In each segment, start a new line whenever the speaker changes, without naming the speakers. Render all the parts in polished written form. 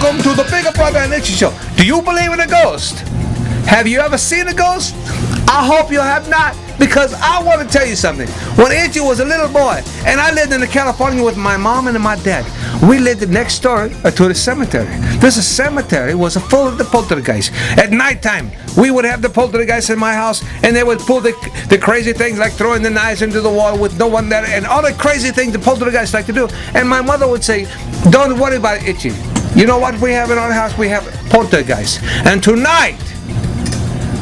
Welcome to the Bigger Brother and Itchy Show. Do you believe in a ghost? Have you ever seen a ghost? I hope you have not, because I want to tell you something. When Itchy was a little boy, and I lived in California with my mom and my dad, we lived next door to the cemetery. This cemetery was full of the poltergeists. At nighttime, we would have the poltergeists in my house, and they would pull the crazy things like throwing the knives into the wall with no one there, and all the crazy things the poltergeists like to do. And my mother would say, don't worry about it, Itchy. You know what we have in our house? We have poltergeists. And tonight,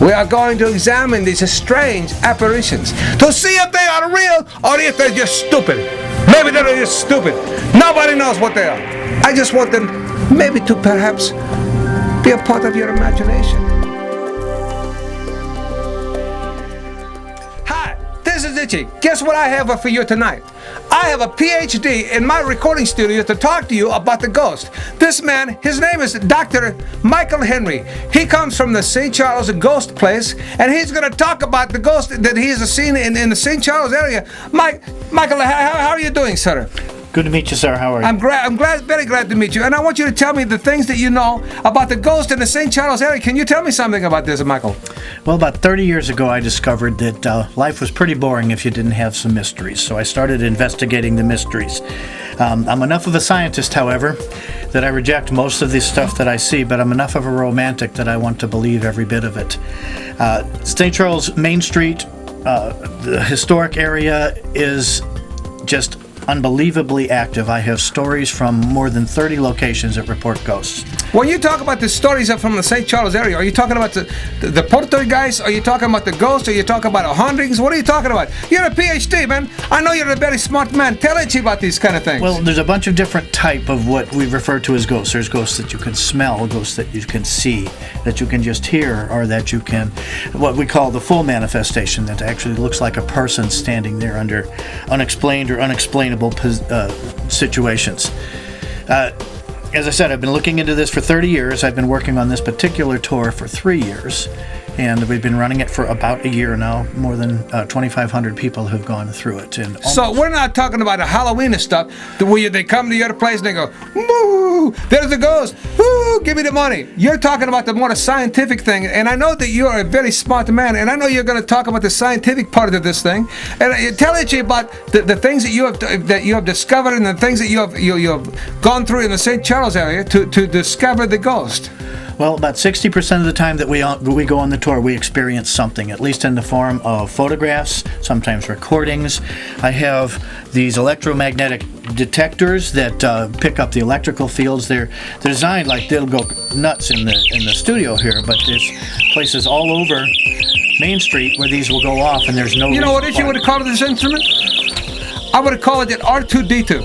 we are going to examine these strange apparitions to see if they are real or if they're just stupid. Maybe they're just stupid. Nobody knows what they are. I just want them maybe to perhaps be a part of your imagination. Hi, this is Itchy. Guess what I have for you tonight? I have a PhD in my recording studio to talk to you about the ghost. This man, his name is Dr. Michael Henry. He comes from the St. Charles Ghost Place, and he's going to talk about the ghost that he has seen in the St. Charles area. Michael, how are you doing, sir?
Good to meet you, sir. How are you?
I'm very glad to meet you. And I want you to tell me the things that you know about the ghost in the St. Charles area. Can you tell me something about this, Michael?
Well, about 30 years ago, I discovered that life was pretty boring if you didn't have some mysteries. So I started investigating the mysteries. I'm enough of a scientist, however, that I reject most of the stuff that I see, but I'm enough of a romantic that I want to believe every bit of it. St. Charles Main Street, the historic area, is just unbelievably active. I have stories from more than 30 locations that report ghosts.
When you talk about the stories from the St. Charles area, are you talking about the poltergeists? Are you talking about the ghosts? Are you talking about hauntings? What are you talking about? You're a PhD, man. I know you're a very smart man. Tell Itchy about these kind of things.
Well, there's a bunch of different type of what we refer to as ghosts. There's ghosts that you can smell, ghosts that you can see, that you can just hear, or that you can, what we call the full manifestation, that actually looks like a person standing there under unexplained or unexplainable situations. As I said, I've been looking into this for 30 years. I've been working on this particular tour for 3 years, and we've been running it for about a year now. More than 2,500 people have gone through it. And
so we're not talking about the Halloween stuff, where they come to your place and they go, "Moo, there's the ghost. Woo, give me the money." You're talking about the more scientific thing, and I know that you're a very smart man, and I know you're going to talk about the scientific part of this thing. And tell Itchy about the things that you have discovered and the things that you have gone through in the St. Charles area to discover the ghost.
Well, about 60% of the time that we go on the tour, we experience something, at least in the form of photographs, sometimes recordings. I have these electromagnetic detectors that pick up the electrical fields. They're designed like they'll go nuts in the studio here, but there's places all over Main Street where these will go off, and there's no.
You know what Itchy would have called this instrument? I would have called it R2D2.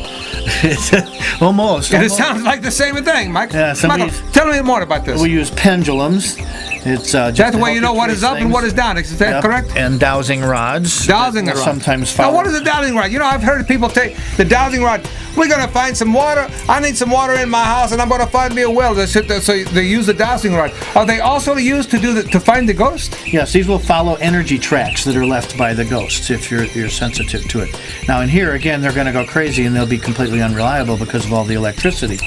Almost.
It sounds like the same thing, Mike.
Yeah,
Michael, tell me more about this.
We use pendulums. It's just
that's the way you know what is up and what is down. Is that correct?
And dowsing rods.
Dowsing rods.
Sometimes follow.
Now, what is a dowsing rod? You know, I've heard people take the dowsing rod. We're going to find some water. I need some water in my house, and I'm going to find me a well. So they use the dowsing rod. Are they also used to find the ghost?
Yes, these will follow energy tracks that are left by the ghosts if you're sensitive to it. Now, in here, again, they're going to go crazy, and they'll be completely unreliable because of all the electricity.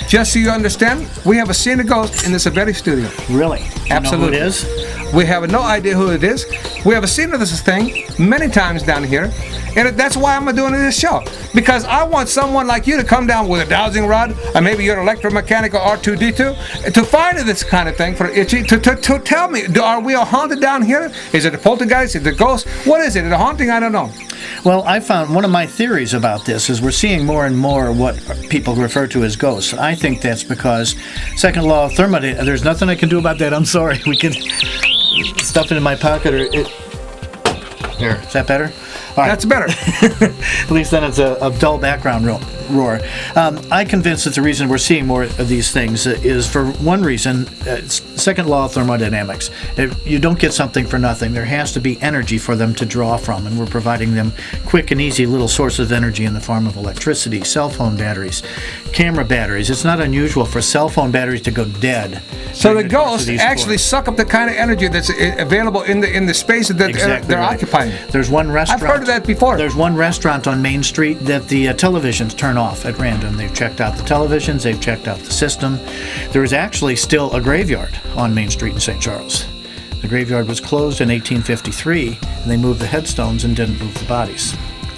Just so you understand, we have seen a ghost in this very studio.
Really?
Absolutely.
You know who it is?
We have no idea who it is. We have seen this thing many times down here, and that's why I'm doing this show. Because I want someone like you to come down with a dowsing rod, or maybe you're electromechanical R2D2, to find this kind of thing for Itchy, to tell me, are we haunted down here? Is it a poltergeist? Is it a ghost? What is it? Is it a haunting? I don't know.
Well, I found one of my theories about this is we're seeing more and more what people refer to as ghosts. I think that's because second law of thermodynamics, there's nothing I can do about that. I'm sorry. We can stuff it in my pocket or it. There. Is that better?
All right. That's better.
At least then it's a dull background roar. I'm convinced that the reason we're seeing more of these things is for one reason, second law of thermodynamics. If you don't get something for nothing. There has to be energy for them to draw from, and we're providing them quick and easy little sources of energy in the form of electricity, cell phone batteries, camera batteries. It's not unusual for cell phone batteries to go dead.
So the ghosts actually suck up the kind of energy that's available in the space that they're occupying.
There's one restaurant.
I've heard of that before.
There's one restaurant on Main Street that the television's turned turn off at random. They've checked out the televisions, they've checked out the system. There is actually still a graveyard on Main Street in St. Charles. The graveyard was closed in 1853, and they moved the headstones and didn't move the bodies.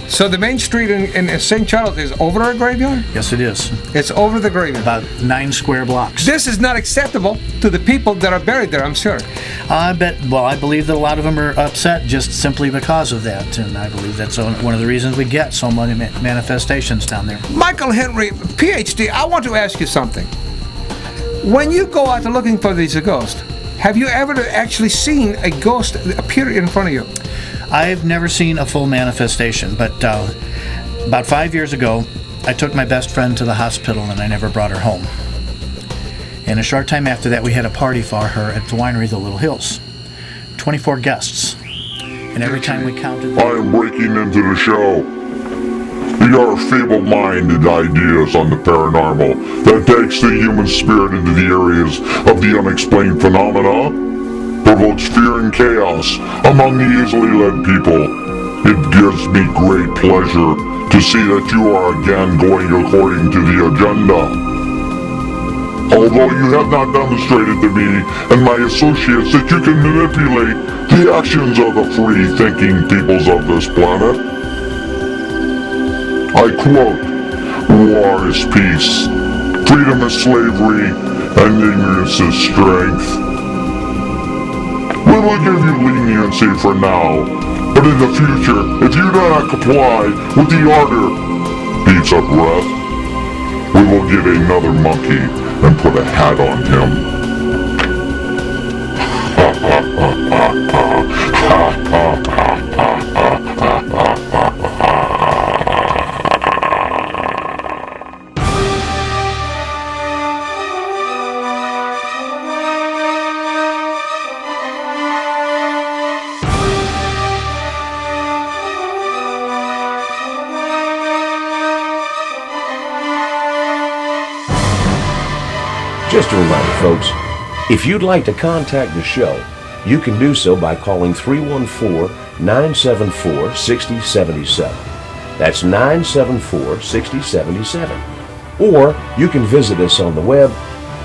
So the main street in St. Charles is over a graveyard?
Yes, it is.
It's over the graveyard.
About 9 square blocks.
This is not acceptable to the people that are buried there, I'm sure.
I believe that a lot of them are upset just simply because of that, and I believe that's one of the reasons we get so many manifestations down there.
Michael Henry, PhD, I want to ask you something. When you go out looking for these ghosts, have you ever actually seen a ghost appear in front of you?
I've never seen a full manifestation, but about 5 years ago, I took my best friend to the hospital and I never brought her home. And a short time after that, we had a party for her at the winery, The Little Hills. 24 guests. And every time we counted...
I am breaking into the show. Your feeble-minded ideas on the paranormal that takes the human spirit into the areas of the unexplained phenomena provokes fear and chaos among the easily led people. It gives me great pleasure to see that you are again going according to the agenda. Although you have not demonstrated to me and my associates that you can manipulate the actions of the free-thinking peoples of this planet. I quote, "War is peace, freedom is slavery, and ignorance is strength." We will give you leniency for now, but in the future, if you do not comply with the order, pizza breath, we will get another monkey and put a hat on him.
Just a reminder, folks, if you'd like to contact the show, you can do so by calling 314-974-6077. That's 974-6077. Or you can visit us on the web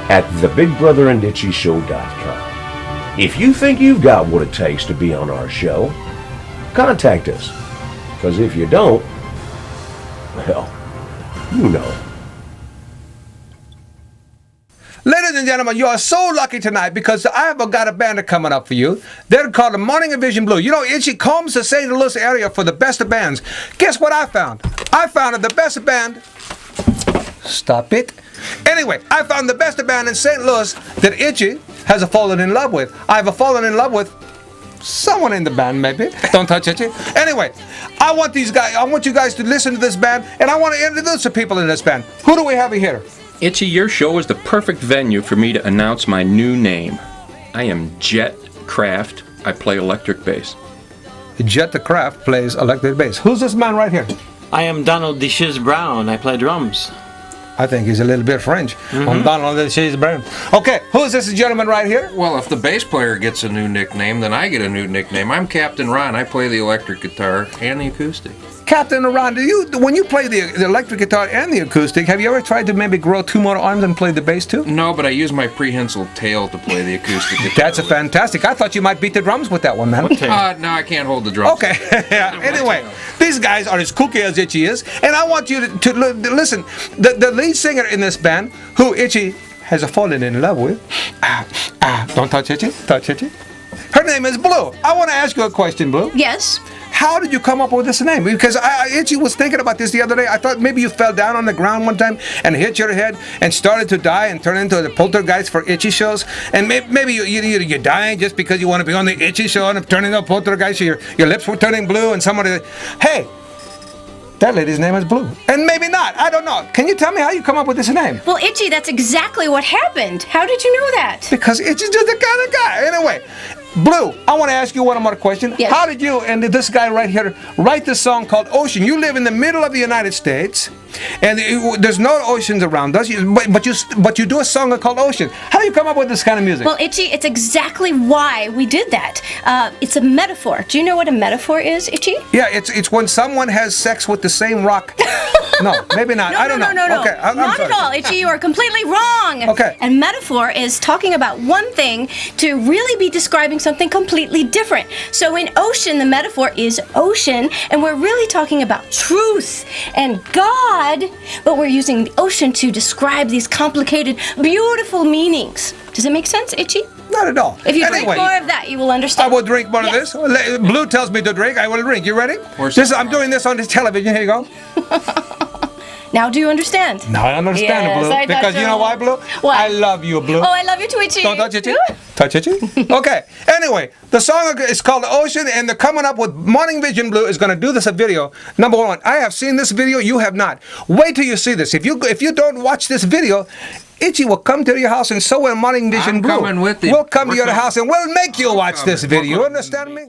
at thebigbrotheranditchyshow.com. If you think you've got what it takes to be on our show, contact us. Because if you don't, well, you know.
Ladies and gentlemen, you are so lucky tonight because I have got a band coming up for you. They're called the Morning of Vision Blue. You know, Itchy combs the St. Louis area for the best of bands. Guess what I found? I found the best band. Stop it. Anyway, I found the best band in St. Louis that Itchy has fallen in love with. I have fallen in love with someone in the band, maybe. Don't touch Itchy. Anyway, I want you guys to listen to this band, and I want to introduce the people in this band. Who do we have here?
Itchy, your show is the perfect venue for me to announce my new name. I am Jet Craft. I play electric bass.
Jet the Craft plays electric bass. Who's this man right here?
I am Donald Dishes Brown. I play drums.
I think he's a little bit French. I'm Donald Dishes Brown. Okay, who's this gentleman right here?
Well, if the bass player gets a new nickname, then I get a new nickname. I'm Captain Ron. I play the electric guitar and the acoustic.
Captain Ron, when you play the electric guitar and the acoustic, have you ever tried to maybe grow 2 more arms and play the bass too?
No, but I use my prehensile tail to play the acoustic guitar.
That's fantastic. I thought you might beat the drums with that one, man.
No, I can't hold the drums.
Okay. Anyway, these guys are as kooky as Itchy is, and I want you to listen. The lead singer in this band, who Itchy has fallen in love with. Don't touch Itchy. Touch Itchy. Her name is Blue. I want to ask you a question, Blue.
Yes.
How did you come up with this name? Because Itchy was thinking about this the other day. I thought maybe you fell down on the ground one time and hit your head and started to die and turn into the Poltergeist for Itchy shows. And maybe you're dying just because you want to be on the Itchy show and turn into a Poltergeist. Your lips were turning blue and somebody, hey, that lady's name is Blue. And maybe not. I don't know. Can you tell me how you come up with this name?
Well, Itchy, that's exactly what happened. How did you know that?
Because Itchy's just the kind of guy. Anyway, Blue, I want to ask you one more question.
Yes.
How did you and this guy right here write this song called Ocean? You live in the middle of the United States. and there's no oceans around us. But you do a song called Ocean. How do you come up with this kind of music?
Well, Itchy, it's exactly why we did that. It's a metaphor. Do you know what a metaphor is, Itchy?
Yeah, it's when someone has sex with the same rock. No, maybe not. I don't know.
No.
Okay, I'm
Not
sorry.
at all, Itchy. You are completely wrong.
Okay.
And metaphor is talking about one thing to really be describing something completely different. So in ocean, the metaphor is ocean, and we're really talking about truth and God, but we're using the ocean to describe these complicated, beautiful meanings. Does it make sense, Itchy?
Not at all.
If you
Anyway,
drink more of that, you will understand.
I will drink more
Yes.
of this. Blue tells me to drink. I will drink. You ready?
Where's
I'm doing this on this television. Here you go.
Now do you understand?
Now I understand,
Yes,
Blue.
I thought
Because you
so.
know why, Blue?
Why?
I love you, Blue.
Oh, I love you too, Itchy.
Don't touch it. Touch it. Okay. Anyway, the song is called Ocean, and they're coming up with Morning Vision Blue is going to do this a video. Number one, I have seen this video. You have not. Wait till you see this. If you don't watch this video, Itchy will come to your house, and so will Morning Vision
I'm
Blue.
coming with you.
We'll come to
We're
your
coming.
house, and we'll make you watch this
coming.
video. You understand me?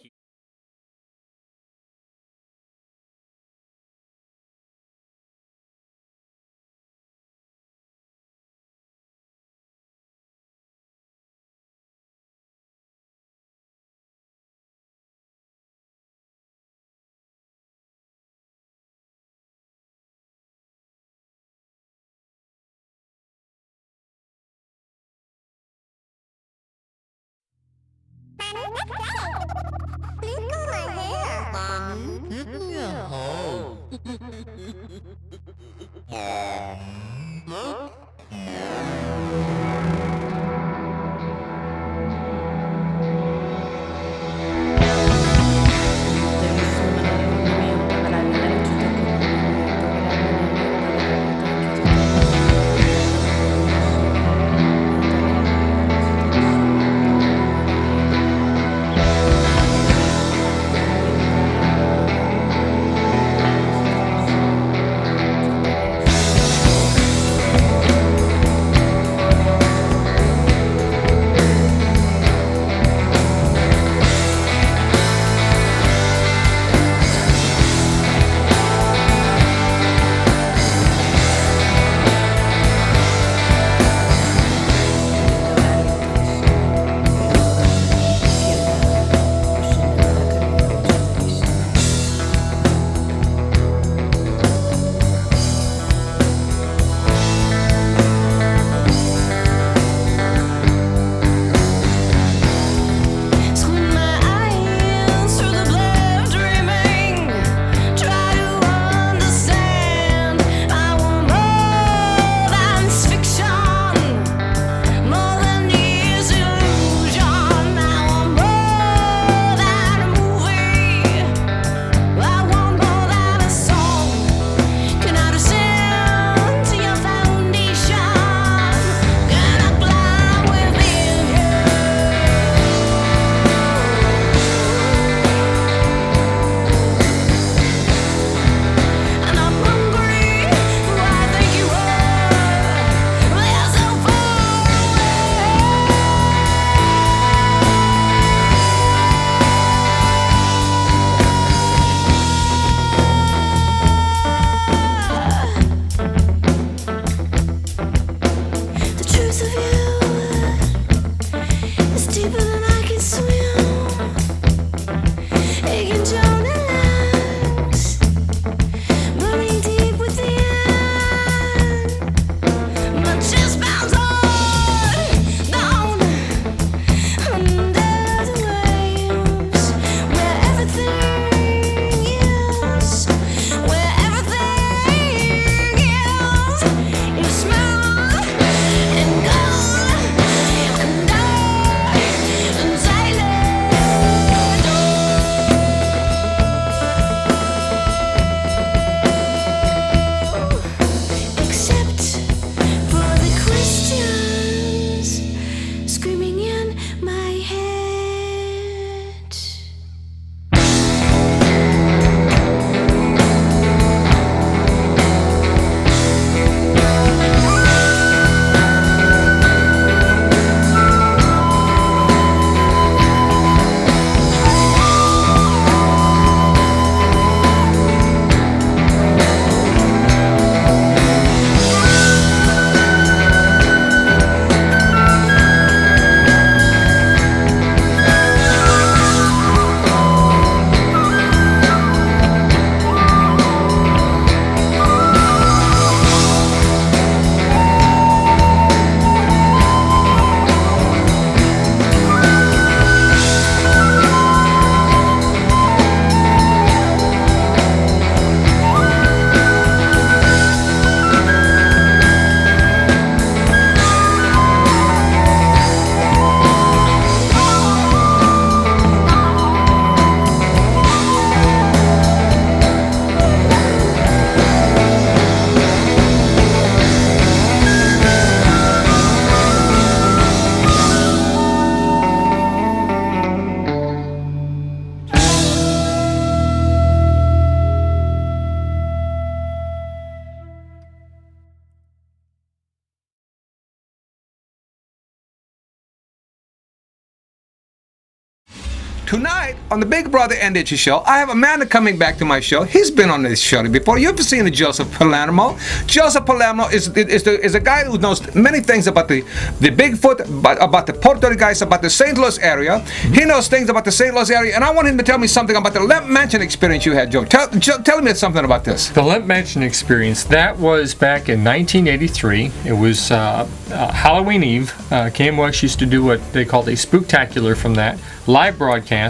Tonight, on the Big Brother and Itchy Show, I have Amanda coming back to my show. He's been on this show before. You've seen the Joseph Palermo. Joseph Palermo is a guy who knows many things about the Bigfoot, about the Poltergeist, about the St. Louis area. He knows things about the St. Louis area, and I want him to tell me something about the Lemp Mansion experience you had, Joe. Tell me something about this.
The Lemp Mansion experience, that was back in 1983. It was Halloween Eve. KMOX used to do what they called a spooktacular from that, live broadcast,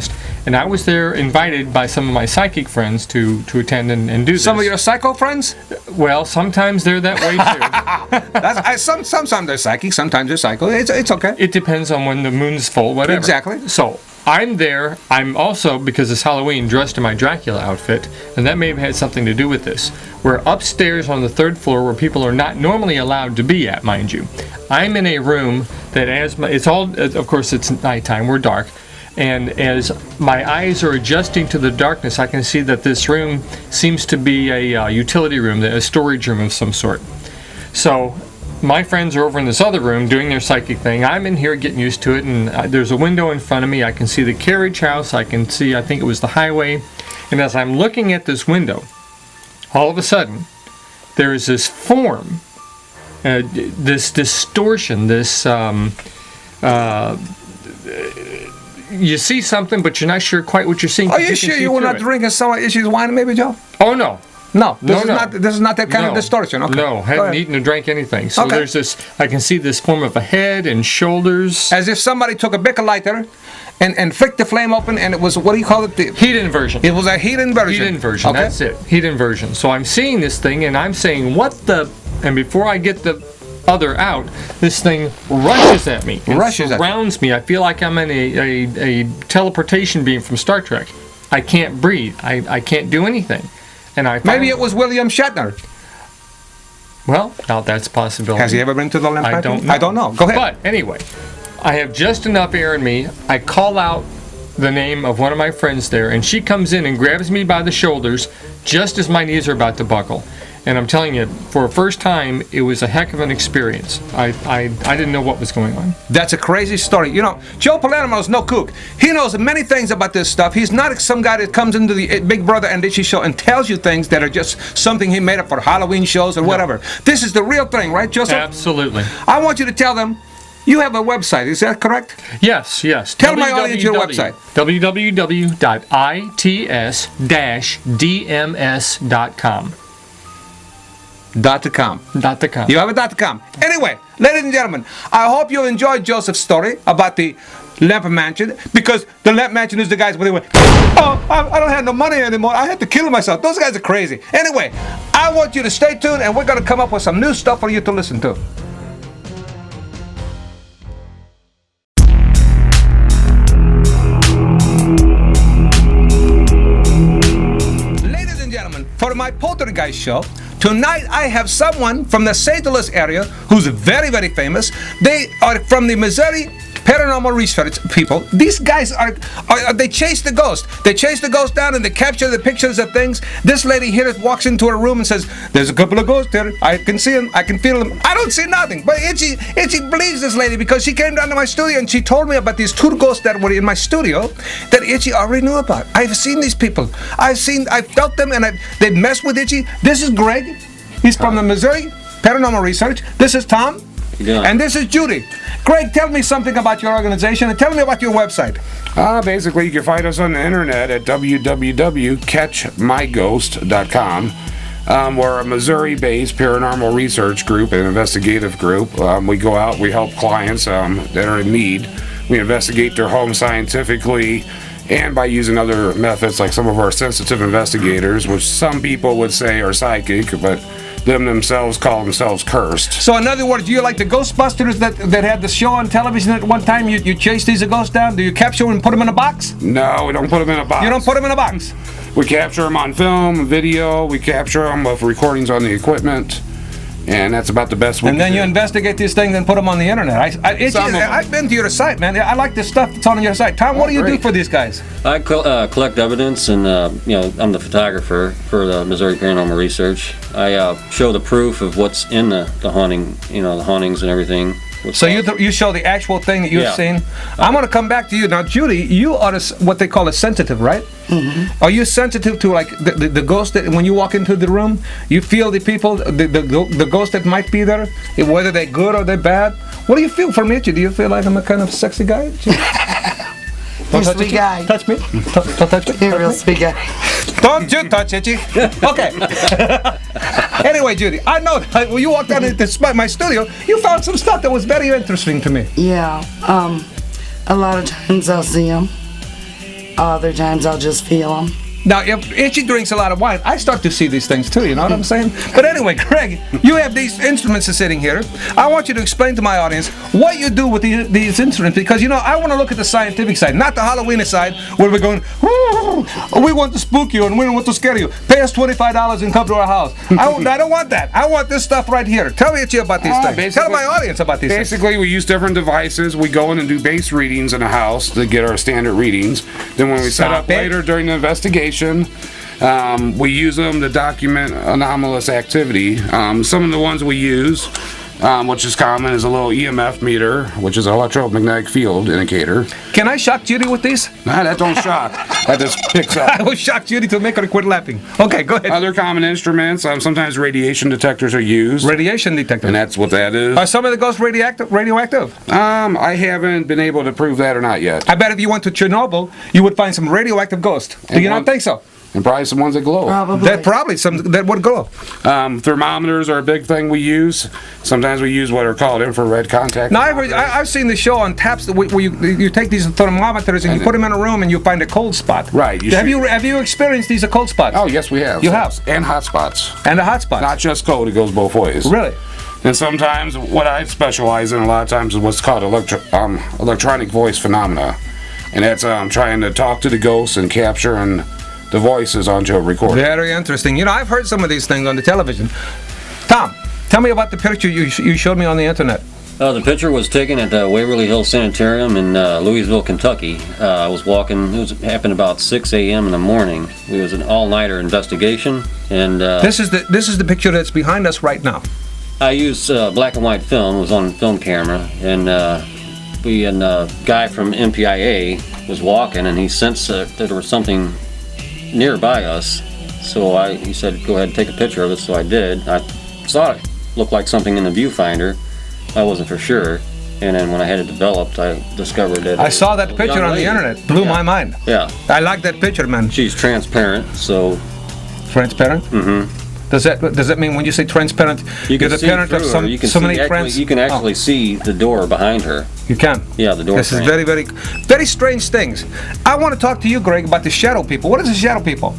and I was there invited by some of my psychic friends to attend and do this.
Some of your psycho friends?
Well, sometimes they're that way too.
Sometimes they're psychic, sometimes they're psycho. It's okay.
It depends on when the moon's full, whatever.
Exactly.
So I'm there. I'm also, because it's Halloween, dressed in my Dracula outfit, and that may have had something to do with this. We're upstairs on the 3rd floor where people are not normally allowed to be at, mind you. I'm in a room that of course it's nighttime, we're dark, and as my eyes are adjusting to the darkness, I can see that this room seems to be a utility room, a storage room of some sort. So my friends are over in this other room doing their psychic thing. I'm in here getting used to it, and there's a window in front of me. I can see the carriage house. I can see, I think it was the highway. And as I'm looking at this window, all of a sudden, there is this form, this distortion, this, you see something, but you're not sure quite what you're seeing.
Are you sure you were not drinking some issues wine, maybe, Joe?
Oh, no.
No, this is not that kind of distortion. Okay.
No, hadn't eaten or drank anything. So there's this, I can see this form of a head and shoulders.
As if somebody took a Bic lighter and flicked the flame open, and it was, what do you call it?
Heat inversion.
It was a heat inversion.
Heat inversion,
okay.
That's it. Heat inversion. So I'm seeing this thing, and I'm saying, what the, and before I get the other out, this thing rushes at me. Surrounds me. I feel like I'm in a teleportation beam from Star Trek. I can't breathe. I can't do anything. And maybe
it was William Shatner.
Well, now that's a possibility.
Has he ever been to the Lemp Mansion?
I don't know.
Go ahead.
But anyway, I have just enough air in me. I call out the name of one of my friends there, and she comes in and grabs me by the shoulders just as my knees are about to buckle. And I'm telling you, for a first time, it was a heck of an experience. I didn't know what was going on.
That's a crazy story. You know, Joe Palermo is no kook. He knows many things about this stuff. He's not some guy that comes into the Big Brother and Itchy Show and tells you things that are just something he made up for Halloween shows or whatever. This is the real thing, right, Joseph?
Absolutely.
I want you to tell them, you have a website, is that correct?
Yes.
Tell my audience your website.
www.its-dms.com.
.com.
.com.
You have a .com. Anyway, ladies and gentlemen, I hope you enjoyed Joseph's story about the Lemp Mansion, because the Lemp Mansion is the guys where they went, oh, I don't have no money anymore. I had to kill myself. Those guys are crazy. Anyway, I want you to stay tuned, and we're going to come up with some new stuff for you to listen to. Ladies and gentlemen, for my Poltergeist Show, tonight I have someone from the St. Louis area who's very, very famous. They are from the Missouri Paranormal Research people. These guys they chase the ghost. They chase the ghost down and they capture the pictures of things. This lady here walks into her room and says, there's a couple of ghosts here. I can see them. I can feel them. I don't see nothing. But Itchy believes this lady because she came down to my studio and she told me about these 2 ghosts that were in my studio that Itchy already knew about. I've seen these people. I've felt them, and they've messed with Itchy. This is Greg. He's from the Missouri Paranormal Research. This is Tom.
Yeah.
And this is Judy. Greg, tell me something about your organization and tell me about your website.
Basically, you can find us on the internet at www.catchmyghost.com. We're a Missouri-based paranormal research group and investigative group. We go out, we help clients that are in need. We investigate their home scientifically and by using other methods like some of our sensitive investigators, which some people would say are psychic, but them themselves call themselves cursed.
So in other words, you're like the Ghostbusters that had the show on television at one time. You chase these ghosts down? Do you capture them and put them in a box?
No, we don't put them in a box.
You don't put them in a box?
We capture them on film, video. We capture them with recordings on the equipment. And that's about the best we can do.
And then you investigate these things and put them on the internet. I've been to your site, man. I like the stuff that's on your site. Tom, what do you do for these guys?
I collect evidence, and I'm the photographer for the Missouri Paranormal Research. I show the proof of what's in the haunting, the hauntings and everything.
So you show the actual thing that you've
Yeah.
seen. I'm going to come back to you now, Judy. You are what they call a sensitive, right? Mm-hmm. Are you sensitive to like the ghost that when you walk into the room, you feel the people, the ghost that might be there, whether they're good or they're bad? What do you feel from it? Do you feel like I'm a kind of sexy guy?
You're a sweet guy.
Touch me. Touch me.
You're a real sweet guy.
Don't you touch Itchy. Okay. Anyway, Judy, I know that when you walked down into my studio, you found some stuff that was very interesting to me.
Yeah. A lot of times I'll see them. Other times I'll just feel them.
Now, if Itchy drinks a lot of wine, I start to see these things too, you know what I'm saying? But anyway, Greg, you have these instruments sitting here. I want you to explain to my audience what you do with these instruments, because, you know, I want to look at the scientific side, not the Halloween side, where we're going, we want to spook you and we want to scare you. Pay us $25 and come to our house. I don't want that. I want this stuff right here. Tell me, Itchy, about these things. Tell my audience about these things.
Basically, we use different devices. We go in and do base readings in a house to get our standard readings. Then when we set up later during the investigation, we use them to document anomalous activity. Some of the ones we use, which is common, is a little EMF meter, which is an electromagnetic field indicator.
Can I shock Judy with these?
Nah, that don't shock. That just picks up.
I will shock Judy to make her quit laughing. Okay, go ahead.
Other common instruments, sometimes radiation detectors are used.
Radiation detector.
And that's what that is.
Are some of the ghosts radioactive?
I haven't been able to prove that or not yet.
I bet if you went to Chernobyl, you would find some radioactive ghosts. Do you not think so?
And probably some ones that glow.
Probably.
Some that would glow.
Thermometers are a big thing we use. Sometimes we use what are called infrared contact.
Now I've seen the show on taps where you take these thermometers and you put them in a room and you find a cold spot.
Right.
Have you experienced these cold spots?
Oh yes, we have.
You have.
And hot spots.
And the hot spots.
Not just cold; it goes both ways.
Really.
And sometimes what I specialize in a lot of times is what's called electronic voice phenomena, and that's trying to talk to the ghosts and capture the voices onto a recording.
Very interesting. You know, I've heard some of these things on the television. Tom, tell me about the picture you showed me on the internet.
The picture was taken at the Waverly Hill Sanitarium in Louisville, Kentucky. I was walking. It happened about 6 a.m. in the morning. It was an all-nighter investigation, and
this is the picture that's behind us right now.
I used black and white film. It was on film camera, and a guy from MPIA was walking, and he sensed that there was something nearby us, so he said, go ahead and take a picture of it, so I did. I thought it looked like something in the viewfinder. I wasn't for sure, and then when I had it developed, I discovered that
I saw that picture on the internet. Blew my mind.
Yeah.
I like that picture, man.
She's transparent, so...
Transparent? Mm-hmm. Does that mean when you say transparent,
you're the parent
of so many friends?
You can actually see the door behind her.
You can?
Yeah, the door.
This is very, very, very strange things. I want to talk to you, Greg, about the shadow people. What is the shadow people?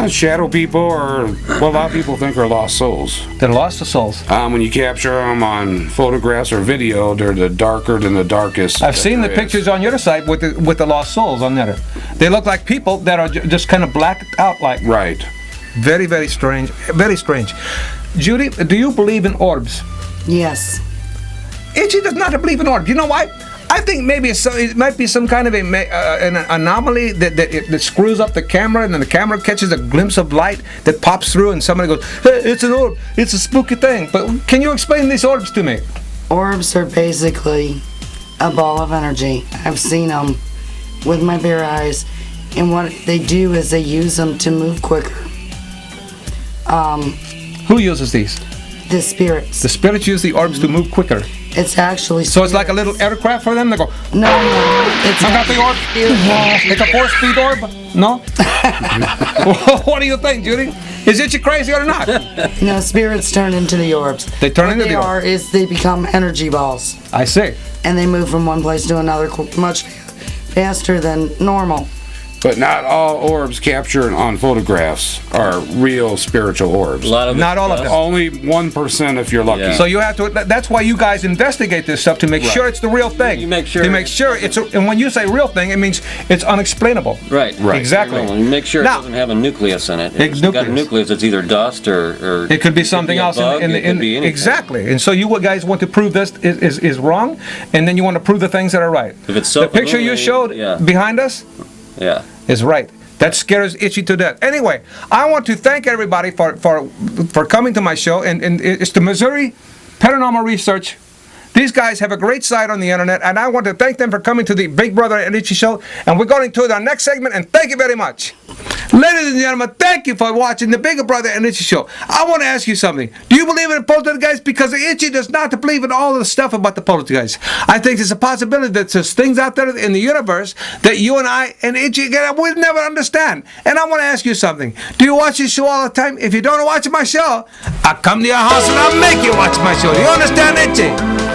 Shadow people are what a lot of people think are lost souls.
They're lost souls.
When you capture them on photographs or video, they're the darker than the darkest.
I've seen the pictures on your site with the lost souls on there. They look like people that are just kind of blacked out like.
Right.
Very, very strange. Very strange. Judy, do you believe in orbs?
Yes.
Itchy does not believe in orbs. You know why? I think maybe it might be some kind of an anomaly that screws up the camera, and then the camera catches a glimpse of light that pops through, and somebody goes, "Hey, it's an orb. It's a spooky thing." But can you explain these orbs to me?
Orbs are basically a ball of energy. I've seen them with my bare eyes, and what they do is they use them to move quicker.
Who uses these?
The spirits.
The spirits use the orbs to move quicker.
It's actually
so it's like a little aircraft for them. They go.
No, it's
I got the orb. It's a 4-speed orb. No. What do you think, Judy? Is Itchy crazy or not?
No, spirits turn into the orbs.
They turn into the orbs.
What they are is they become energy balls.
I see.
And they move from one place to another much faster than normal.
But not all orbs captured on photographs are real spiritual orbs.
A lot of
not all of them.
Only 1% if you're lucky.
Yeah.
So you have to. That's why you guys investigate this stuff to make sure it's the real thing.
You make sure.
To make sure it's. And when you say real thing, it means it's unexplainable.
Right.
Exactly.
You make sure it doesn't have a nucleus in it. If it's got a nucleus, it's either dust or
it could be something else.
It could be anything.
Exactly. And so you guys want to prove this is wrong, and then you want to prove the things that are right.
If it's
the picture you showed behind us, is right. That scares Itchy to death. Anyway, I want to thank everybody for coming to my show, and it's the Missouri Paranormal Research. These guys have a great site on the internet, and I want to thank them for coming to the Big Brother and Itchy Show. And we're going to our next segment, and thank you very much. Ladies and gentlemen, thank you for watching the Big Brother and Itchy Show. I want to ask you something. Do you believe in the poltergeist? Because the Itchy does not believe in all of the stuff about the poltergeist. I think there's a possibility that there's things out there in the universe that you and I and Itchy will never understand. And I want to ask you something. Do you watch this show all the time? If you don't watch my show, I'll come to your house and I'll make you watch my show. Do you understand, Itchy?